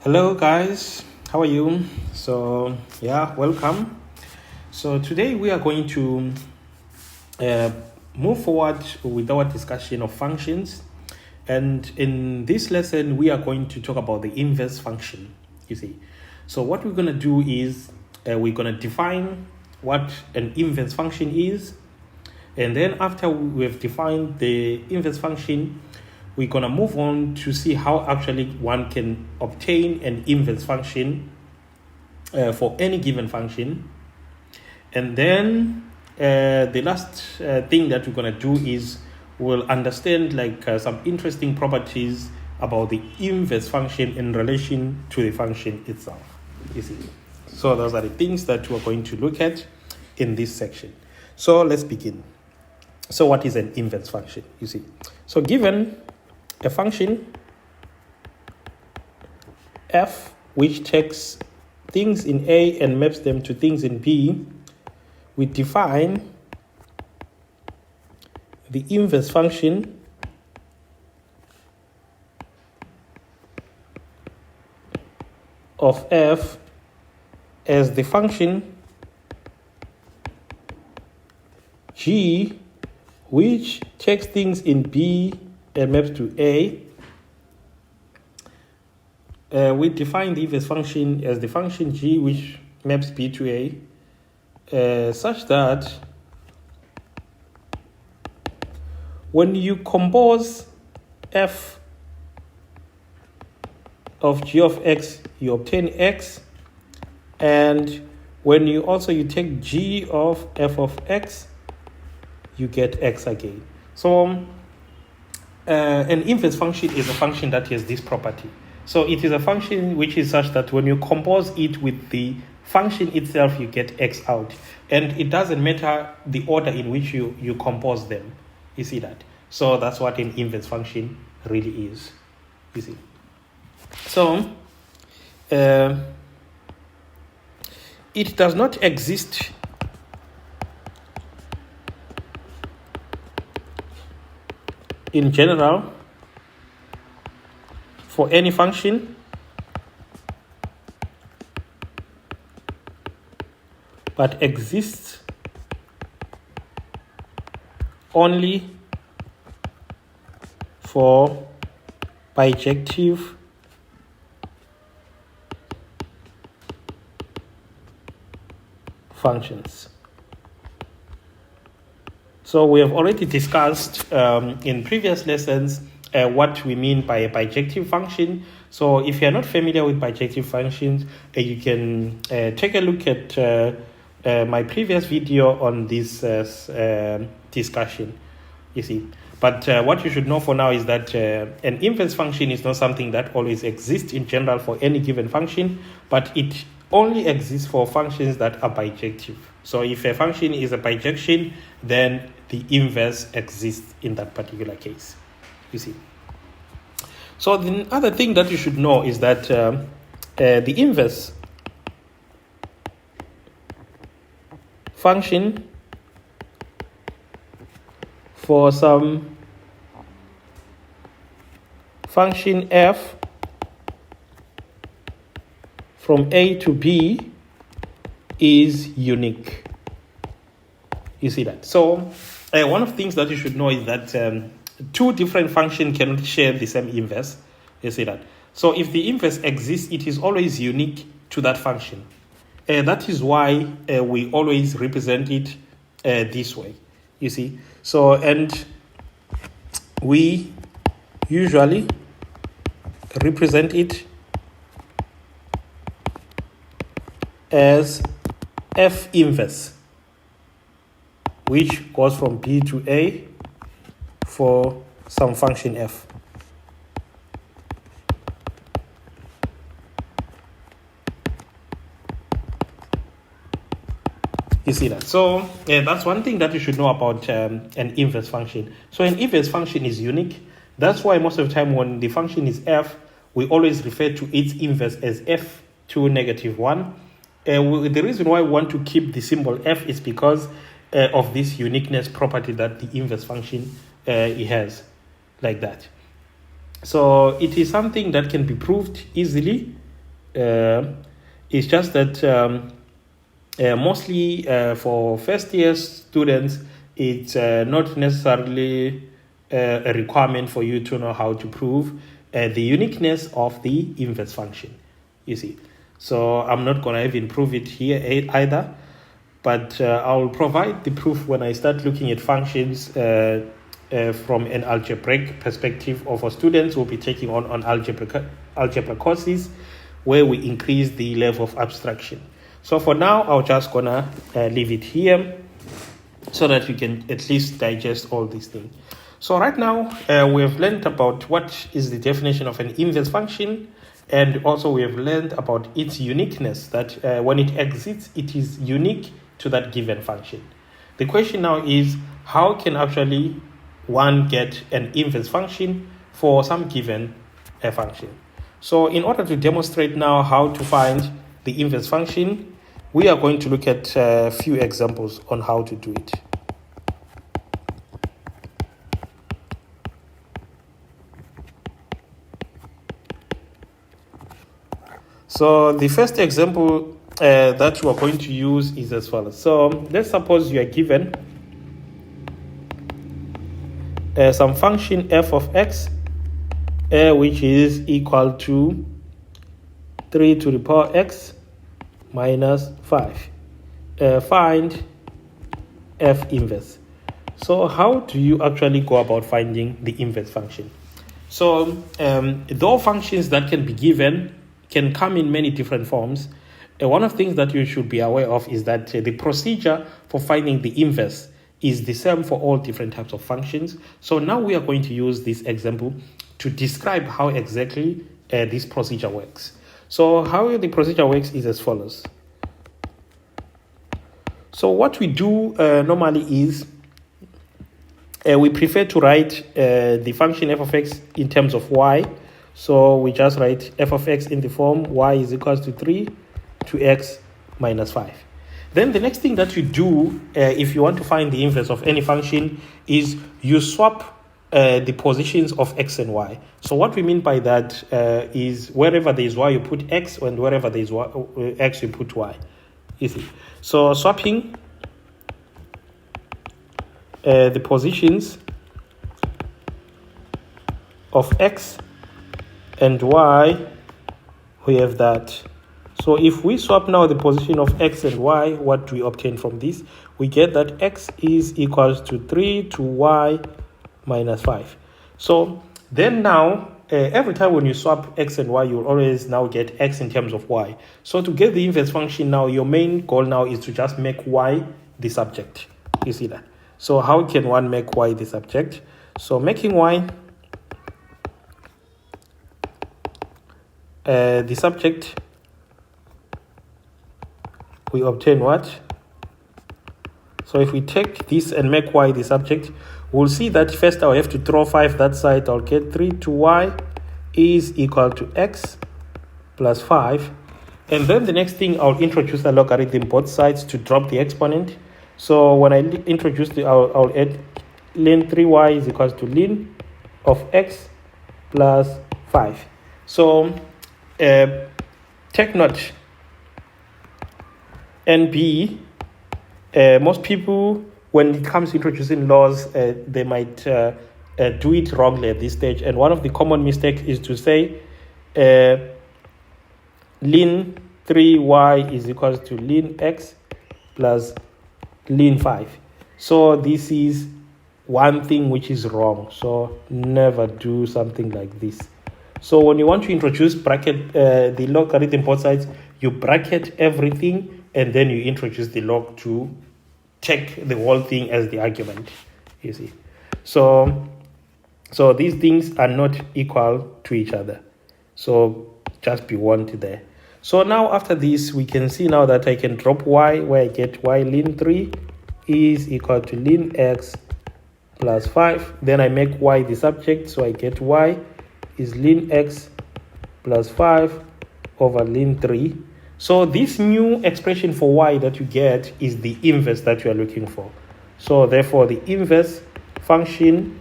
Hello guys, how are you? So welcome. So today we are going to move forward with our discussion of functions, and in this lesson we are going to talk about the inverse function. You see, so what we're going to do is we're going to define what an inverse function is, and then after we've defined the inverse function, we're going to move on to see how actually one can obtain an inverse function for any given function. And then the last thing that we're going to do is we'll understand some interesting properties about the inverse function in relation to the function itself. You see, so those are the things that we're going to look at in this section. So let's begin. So what is an inverse function? You see, so given a function f which takes things in A and maps them to things in B, we define the inverse function of f as the function g which takes things in B and maps to A. We define the inverse function as the function g which maps B to A, such that when you compose f of g of x, you obtain x, and when you take g of f of x, you get x again. So an inverse function is a function that has this property. So it is a function which is such that when you compose it with the function itself, you get x out. And it doesn't matter the order in which you compose them. You see that? So that's what an inverse function really is. You see? So it does not exist in general for any function, but exists only for bijective functions. So we have already discussed in previous lessons what we mean by a bijective function. So if you're not familiar with bijective functions, you can take a look at my previous video on this discussion, you see. But what you should know for now is that an inverse function is not something that always exists in general for any given function, but it only exists for functions that are bijective. So if a function is a bijection, then the inverse exists in that particular case, you see. So the other thing that you should know is that the inverse function for some function f from A to B is unique. You see that? So one of the things that you should know is that two different functions cannot share the same inverse. You see that? So if the inverse exists, it is always unique to that function. That is why we always represent it this way. You see? So, and we usually represent it as f inverse, which goes from B to A for some function f. You see that? So that's one thing that you should know about an inverse function. So an inverse function is unique. That's why most of the time when the function is f, we always refer to its inverse as f to negative 1. The reason why we want to keep the symbol f is because of this uniqueness property that the inverse function it has, like that. So it is something that can be proved easily It's just that mostly for first year students, it's not necessarily a requirement for you to know how to prove the uniqueness of the inverse function, you see. So I'm not going to even prove it here either, but I'll provide the proof when I start looking at functions from an algebraic perspective, or for students who will be taking on algebra courses where we increase the level of abstraction. So for now, I'm just going to leave it here so that you can at least digest all these things. So right now, we have learned about what is the definition of an inverse function, and also we have learned about its uniqueness, that when it exists, it is unique to that given function. The question now is, how can actually one get an inverse function for some given function? So in order to demonstrate now how to find the inverse function, we are going to look at a few examples on how to do it. So the first example that you are going to use is as follows. So let's suppose you are given some function f of x, which is equal to 3 to the power x minus 5. Find f inverse. So how do you actually go about finding the inverse function? So though functions that can be given can come in many different forms, one of the things that you should be aware of is that the procedure for finding the inverse is the same for all different types of functions. So now we are going to use this example to describe how exactly this procedure works. So how the procedure works is as follows. So what we do normally is we prefer to write the function f of x in terms of y. So we just write f of x in the form y is equals to 3 to x minus 5. Then the next thing that you do if you want to find the inverse of any function is you swap the positions of x and y. So what we mean by that is wherever there is y, you put x, and wherever there is x, you put y. You see? So swapping the positions of x and y, we have that. So if we swap now the position of x and y, what do we obtain from this? We get that x is equals to 3 to y minus 5. So then now, every time when you swap x and y, you'll always now get x in terms of y. So to get the inverse function now, your main goal now is to just make y the subject. You see that? So how can one make y the subject? So making y the subject, we obtain what? So if we take this and make y the subject, we'll see that first I'll have to throw 5 that side. I'll get 3 to y is equal to x plus 5. And then the next thing, I'll introduce a logarithm both sides to drop the exponent. So when I introduce I'll add ln 3y is equals to ln of x plus 5. So take note, NB, most people, when it comes to introducing laws, they might do it wrongly at this stage. And one of the common mistakes is to say ln 3y is equals to ln x plus ln 5. So this is one thing which is wrong. So never do something like this. So when you want to introduce bracket the logarithm both sides, you bracket everything and then you introduce the log to take the whole thing as the argument, you see. So these things are not equal to each other. So just be warned there. So now after this, we can see now that I can drop y, where I get y ln 3 is equal to ln x plus 5. Then I make y the subject, so I get y is ln x plus 5 over ln 3. So this new expression for y that you get is the inverse that you are looking for. So therefore the inverse function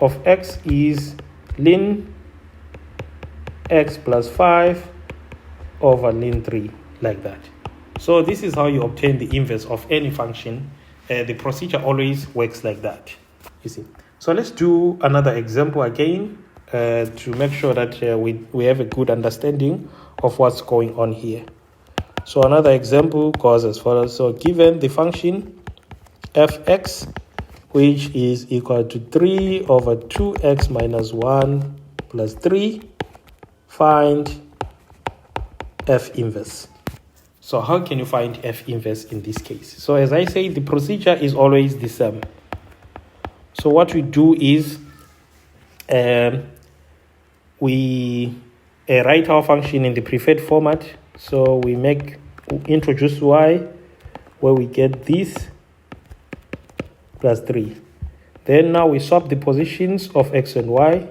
of x is ln x plus 5 over ln 3, like that. So this is how you obtain the inverse of any function. The procedure always works like that, you see. So let's do another example again to make sure that we have a good understanding of what's going on here. So another example goes as follows. So given the function fx, which is equal to 3 over 2x minus 1 plus 3, find f inverse. So how can you find f inverse in this case? So as I say, the procedure is always the same. So what we do is we write our function in the preferred format. So we introduce y, where we get this plus 3. Then now we swap the positions of x and y.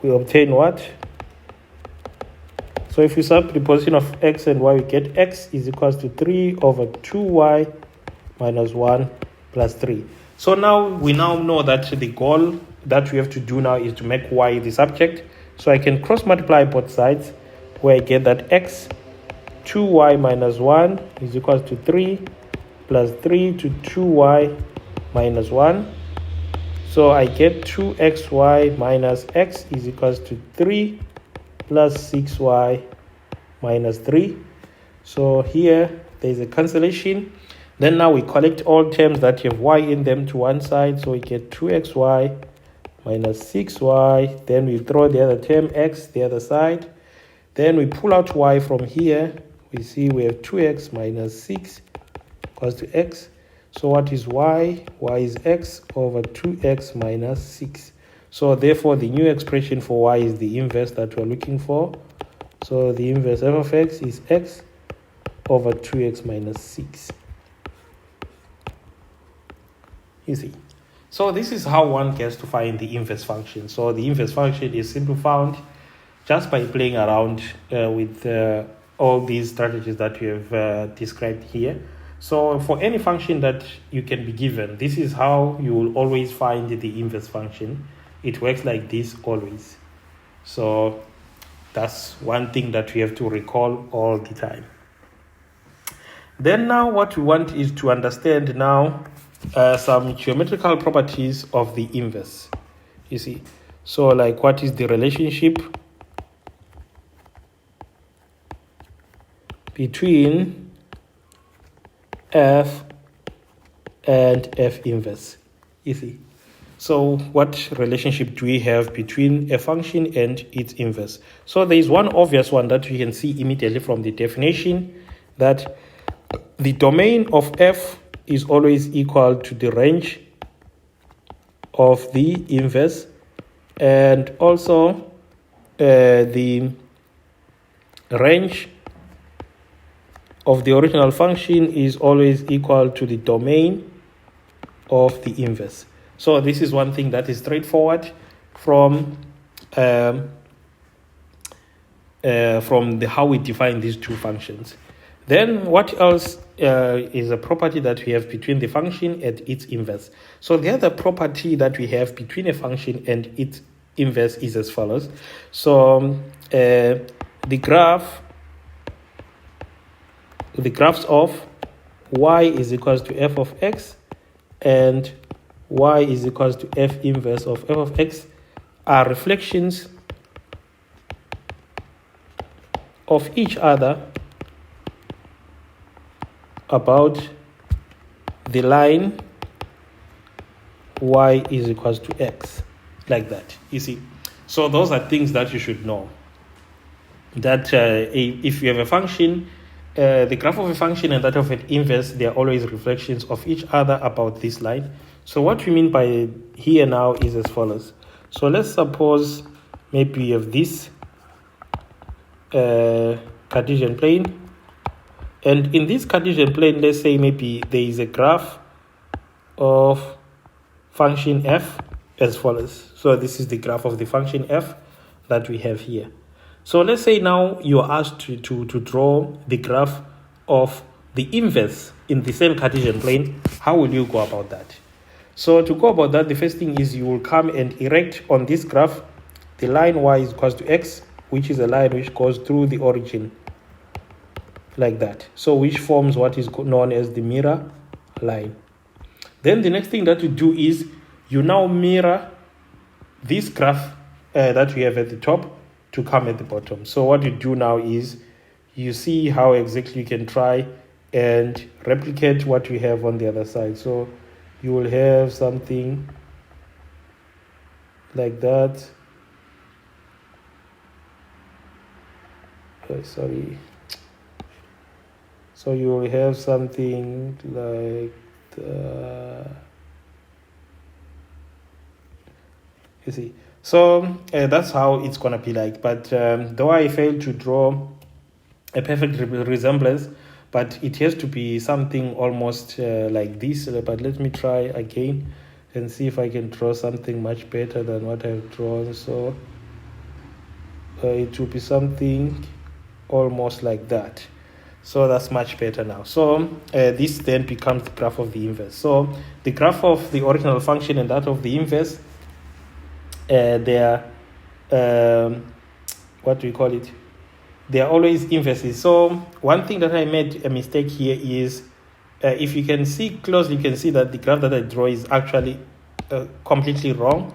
We obtain what? So if we swap the position of x and y, we get x is equals to 3 over 2y minus 1 plus 3. So now we know that the goal that we have to do now is to make y the subject. So I can cross multiply both sides, where I get that x 2y minus 1 is equals to 3 plus 3 to 2y minus 1. So I get 2xy minus x is equals to 3 plus 6y minus 3. So here there's a cancellation. Then now we collect all terms that have y in them to one side. So we get 2xy minus 6y. Then we throw the other term x the other side. Then we pull out y from here. We see we have 2x minus 6 equals to x. So what is y? Y is x over 2x minus 6. So therefore, the new expression for y is the inverse that we're looking for. So the inverse f of x is x over 2x minus 6. You see. So this is how one gets to find the inverse function. So the inverse function is simply found just by playing around with all these strategies that we have described here. So for any function that you can be given, this is how you will always find the inverse function. It works like this always. So that's one thing that we have to recall all the time. Then now what we want is to understand now some geometrical properties of the inverse. You see, so like what is the relationship between f and f inverse. You see, so what relationship do we have between a function and its inverse? So there is one obvious one that we can see immediately from the definition, that the domain of f is always equal to the range of the inverse, and also the range of the original function is always equal to the domain of the inverse. So this is one thing that is straightforward from how we define these two functions. Then what else is a property that we have between the function and its inverse? So the other property that we have between a function and its inverse is as follows. So the graphs of y is equals to f of x and y is equals to f inverse of f of x are reflections of each other about the line y is equals to x, like that. You see, so those are things that you should know, that if you have a function, the graph of a function and that of an inverse, they are always reflections of each other about this line. So what we mean by here now is as follows. So let's suppose maybe you have this Cartesian plane, and in this Cartesian plane, let's say maybe there is a graph of function f as follows. So this is the graph of the function f that we have here. So let's say now you are asked to draw the graph of the inverse in the same Cartesian plane. How will you go about that? So to go about that, the first thing is you will come and erect on this graph the line y is equals to x, which is a line which goes through the origin like that. So which forms what is known as the mirror line. Then the next thing that you do is you now mirror this graph that we have at the top to come at the bottom. So what you do now is you see how exactly you can try and replicate what we have on the other side. So you will have something like that. Sorry. So you will have something like you see. So that's how it's gonna be like. But though I failed to draw a perfect resemblance, but it has to be something almost like this. But let me try again and see if I can draw something much better than what I've drawn. So it will be something almost like that. So that's much better now. So this then becomes the graph of the inverse. So the graph of the original function and that of the inverse, they are what do we call it? They are always inverses. So one thing that I made a mistake here is if you can see closely, you can see that the graph that I draw is actually completely wrong.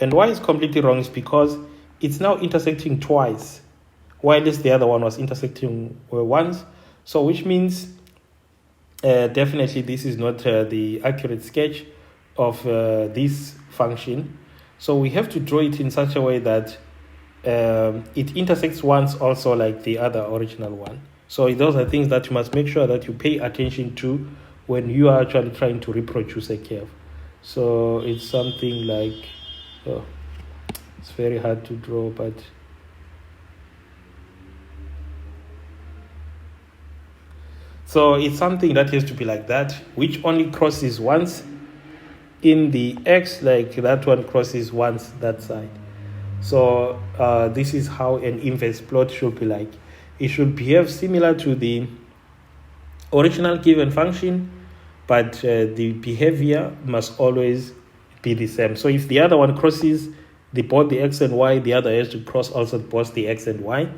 And why it's completely wrong is because it's now intersecting twice, while the other one was intersecting once. So which means definitely this is not the accurate sketch of this function. So we have to draw it in such a way that it intersects once also like the other original one. So those are things that you must make sure that you pay attention to when you are actually trying to reproduce a curve. So it's something like, it's very hard to draw, but so it's something that has to be like that, which only crosses once in the x, like that one crosses once that side. So this is how an inverse plot should be like. It should behave similar to the original given function, but the behavior must always be the same. So if the other one crosses both the x and y, the other has to cross also both the x and y.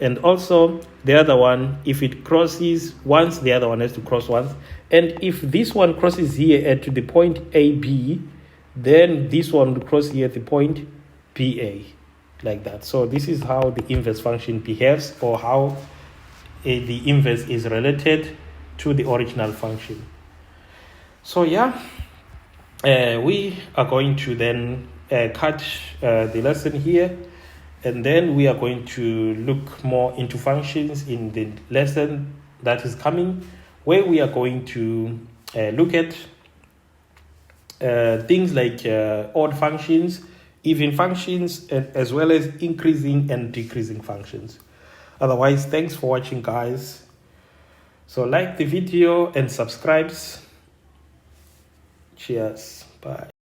And also the other one, if it crosses once, the other one has to cross once. And if this one crosses here at the point AB, then this one will cross here at the point BA, like that. So this is how the inverse function behaves, or how the inverse is related to the original function. So yeah, we are going to then cut the lesson here, and then we are going to look more into functions in the lesson that is coming, where we are going to look at things like odd functions, even functions, as well as increasing and decreasing functions. Otherwise, thanks for watching, guys. So like the video and subscribe. Cheers. Bye.